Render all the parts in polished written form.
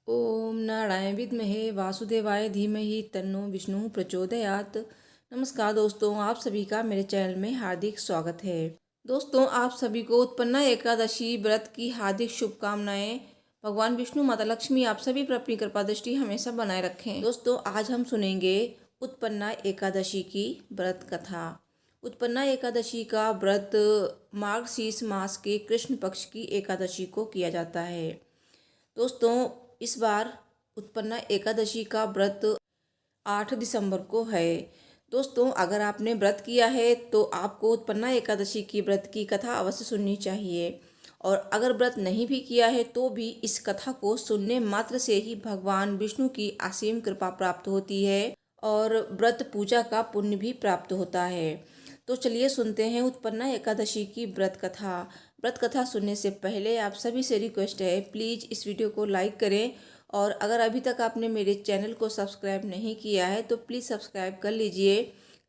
ओम नारायण विद्महे वासुदेवाय धीमहि तन्नो विष्णु प्रचोदयात। नमस्कार दोस्तों, आप सभी का मेरे चैनल में हार्दिक स्वागत है। दोस्तों, आप सभी को उत्पन्ना एकादशी व्रत की हार्दिक शुभकामनाएं। भगवान विष्णु, माता लक्ष्मी आप सभी पर अपनी कृपा दृष्टि हमेशा बनाए रखें। दोस्तों, आज हम सुनेंगे उत्पन्ना एकादशी की व्रत कथा। उत्पन्ना एकादशी का व्रत मार्गशीर्ष मास के कृष्ण पक्ष की एकादशी को किया जाता है। दोस्तों, इस बार उत्पन्ना एकादशी का व्रत 8 दिसंबर को है। दोस्तों, अगर आपने व्रत किया है तो आपको उत्पन्ना एकादशी की व्रत की कथा अवश्य सुननी चाहिए। और अगर व्रत नहीं भी किया है तो भी इस कथा को सुनने मात्र से ही भगवान विष्णु की असीम कृपा प्राप्त होती है और व्रत पूजा का पुण्य भी प्राप्त होता है। तो चलिए सुनते हैं उत्पन्ना एकादशी की व्रत कथा। व्रत कथा सुनने से पहले आप सभी से रिक्वेस्ट है, प्लीज़ इस वीडियो को लाइक करें और अगर अभी तक आपने मेरे चैनल को सब्सक्राइब नहीं किया है तो प्लीज़ सब्सक्राइब कर लीजिए।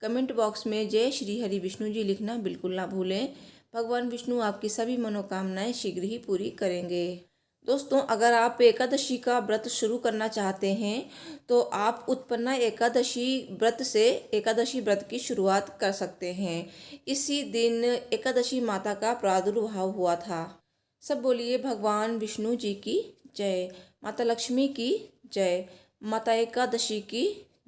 कमेंट बॉक्स में जय श्री हरि विष्णु जी लिखना बिल्कुल ना भूलें। भगवान विष्णु आपकी सभी मनोकामनाएं शीघ्र ही पूरी करेंगे। दोस्तों, अगर आप एकादशी का व्रत शुरू करना चाहते हैं तो आप उत्पन्ना एकादशी व्रत से एकादशी व्रत की शुरुआत कर सकते हैं। इसी दिन एकादशी माता का प्रादुर्भाव हुआ था। सब बोलिए भगवान विष्णु जी की जय, माता लक्ष्मी की जय, माता एकादशी की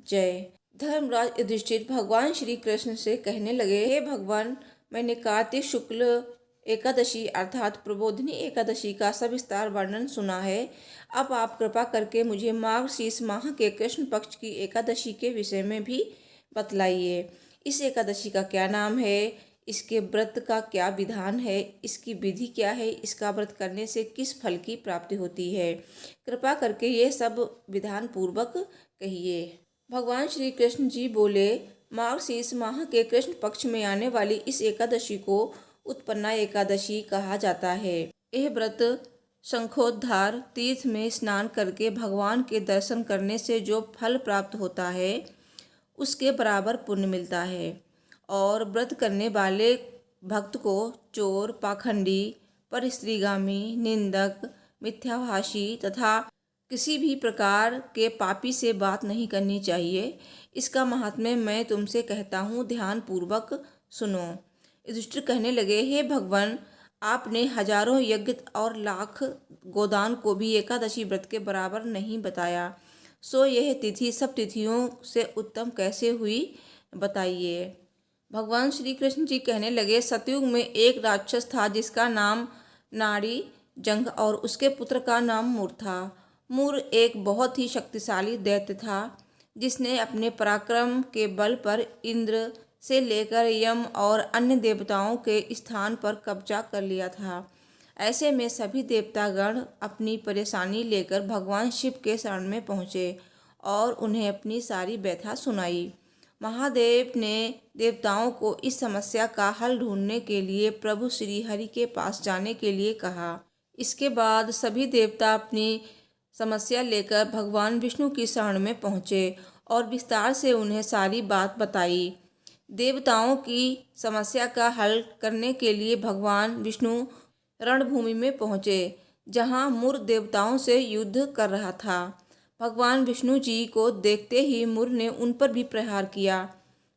जय। धर्मराज युधिष्ठिर भगवान श्री कृष्ण से कहने लगे, हे भगवान, मैंने कार्तिक शुक्ल एकादशी अर्थात प्रबोधिनी एकादशी का सविस्तार वर्णन सुना है। अब आप कृपा करके मुझे मार्गशीर्ष माह के कृष्ण पक्ष की एकादशी के विषय में भी बतलाइए। इस एकादशी का क्या नाम है, इसके व्रत का क्या विधान है, इसकी विधि क्या है, इसका व्रत करने से किस फल की प्राप्ति होती है। कृपा करके ये सब विधान पूर्वक कहिए। भगवान श्री कृष्ण जी बोले, मार्गशीर्ष माह के कृष्ण पक्ष में आने वाली इस एकादशी को उत्पन्ना एकादशी कहा जाता है। यह व्रत शंखोद्धार तीर्थ में स्नान करके भगवान के दर्शन करने से जो फल प्राप्त होता है उसके बराबर पुण्य मिलता है। और व्रत करने वाले भक्त को चोर, पाखंडी, परस्त्रीगामी, निंदक, मिथ्याभाषी तथा किसी भी प्रकार के पापी से बात नहीं करनी चाहिए। इसका महात्म्य मैं तुमसे कहता हूँ, ध्यान पूर्वक सुनो। युधिष्ठिर कहने लगे, हे भगवान, आपने हजारों यज्ञ और लाख गोदान को भी एकादशी व्रत के बराबर नहीं बताया, सो यह तिथि सब तिथियों से उत्तम कैसे हुई, बताइए। भगवान श्री कृष्ण जी कहने लगे, सतयुग में एक राक्षस था जिसका नाम नाड़ी जंग और उसके पुत्र का नाम मूर था। मूर एक बहुत ही शक्तिशाली दैत्य था जिसने अपने पराक्रम के बल पर इंद्र से लेकर यम और अन्य देवताओं के स्थान पर कब्जा कर लिया था। ऐसे में सभी देवतागण अपनी परेशानी लेकर भगवान शिव के शरण में पहुँचे और उन्हें अपनी सारी व्यथा सुनाई। महादेव ने देवताओं को इस समस्या का हल ढूंढने के लिए प्रभु श्री हरि के पास जाने के लिए कहा। इसके बाद सभी देवता अपनी समस्या लेकर भगवान विष्णु की शरण में पहुँचे और विस्तार से उन्हें सारी बात बताई। देवताओं की समस्या का हल करने के लिए भगवान विष्णु रणभूमि में पहुँचे जहाँ मुर देवताओं से युद्ध कर रहा था। भगवान विष्णु जी को देखते ही मुर ने उन पर भी प्रहार किया।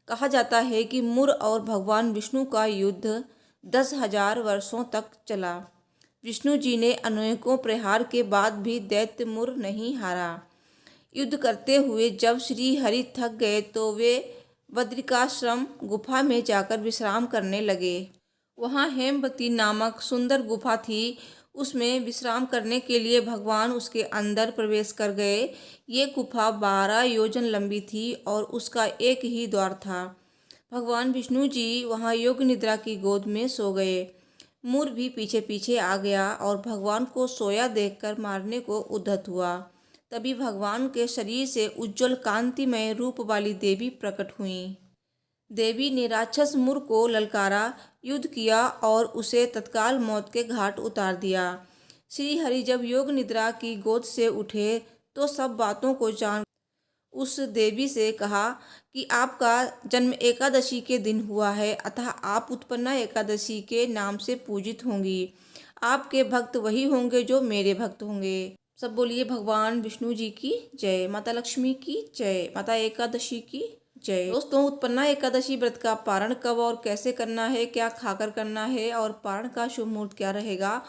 कहा जाता है कि मुर और भगवान विष्णु का युद्ध 10,000 वर्षों तक चला। विष्णु जी ने अनेकों प्रहार के बाद भी दैत्य मुर नहीं हारा। युद्ध करते हुए जब श्री हरि थक गए तो वे बद्रिकाश्रम गुफा में जाकर विश्राम करने लगे। वहाँ हेमवती नामक सुंदर गुफा थी। उसमें विश्राम करने के लिए भगवान उसके अंदर प्रवेश कर गए। ये गुफा 12 योजन लंबी थी और उसका एक ही द्वार था। भगवान विष्णु जी वहाँ योग निद्रा की गोद में सो गए। मूर भी पीछे पीछे आ गया और भगवान को सोया देखकर मारने को उद्यत हुआ। तभी भगवान के शरीर से उज्जवल कांतिमय रूप वाली देवी प्रकट हुईं। देवी ने राक्षस मुर को ललकारा, युद्ध किया और उसे तत्काल मौत के घाट उतार दिया। श्री हरि जब योग निद्रा की गोद से उठे तो सब बातों को जान उस देवी से कहा कि आपका जन्म एकादशी के दिन हुआ है, अतः आप उत्पन्ना एकादशी के नाम से पूजित होंगी। आपके भक्त वही होंगे जो मेरे भक्त होंगे। सब बोलिए भगवान विष्णु जी की जय, माता लक्ष्मी की जय, माता एकादशी की जय। दोस्तों, उत्पन्ना एकादशी व्रत का पारण कब और कैसे करना है, क्या खाकर करना है और पारण का शुभ मुहूर्त क्या रहेगा,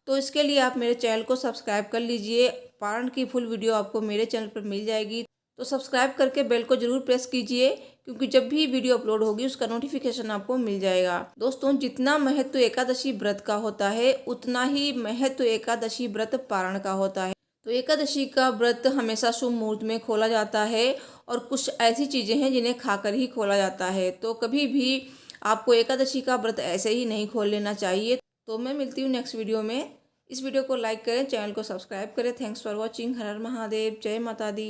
तो इसके लिए आप मेरे चैनल को सब्सक्राइब कर लीजिए। पारण की फुल वीडियो आपको मेरे चैनल पर मिल जाएगी, तो सब्सक्राइब करके बेल को जरूर प्रेस कीजिए, क्योंकि जब भी वीडियो अपलोड होगी उसका नोटिफिकेशन आपको मिल जाएगा। दोस्तों, जितना महत्व एकादशी व्रत का होता है उतना ही महत्व एकादशी व्रत पारण का होता है। तो एकादशी का व्रत हमेशा शुभ मुहूर्त में खोला जाता है और कुछ ऐसी चीज़ें हैं जिन्हें खाकर ही खोला जाता है। तो कभी भी आपको एकादशी का व्रत ऐसे ही नहीं खोल लेना चाहिए। तो मैं मिलती हूँ नेक्स्ट वीडियो में। इस वीडियो को लाइक करें, चैनल को सब्सक्राइब करें। Thanks for watching. हर हर महादेव, जय माता दी।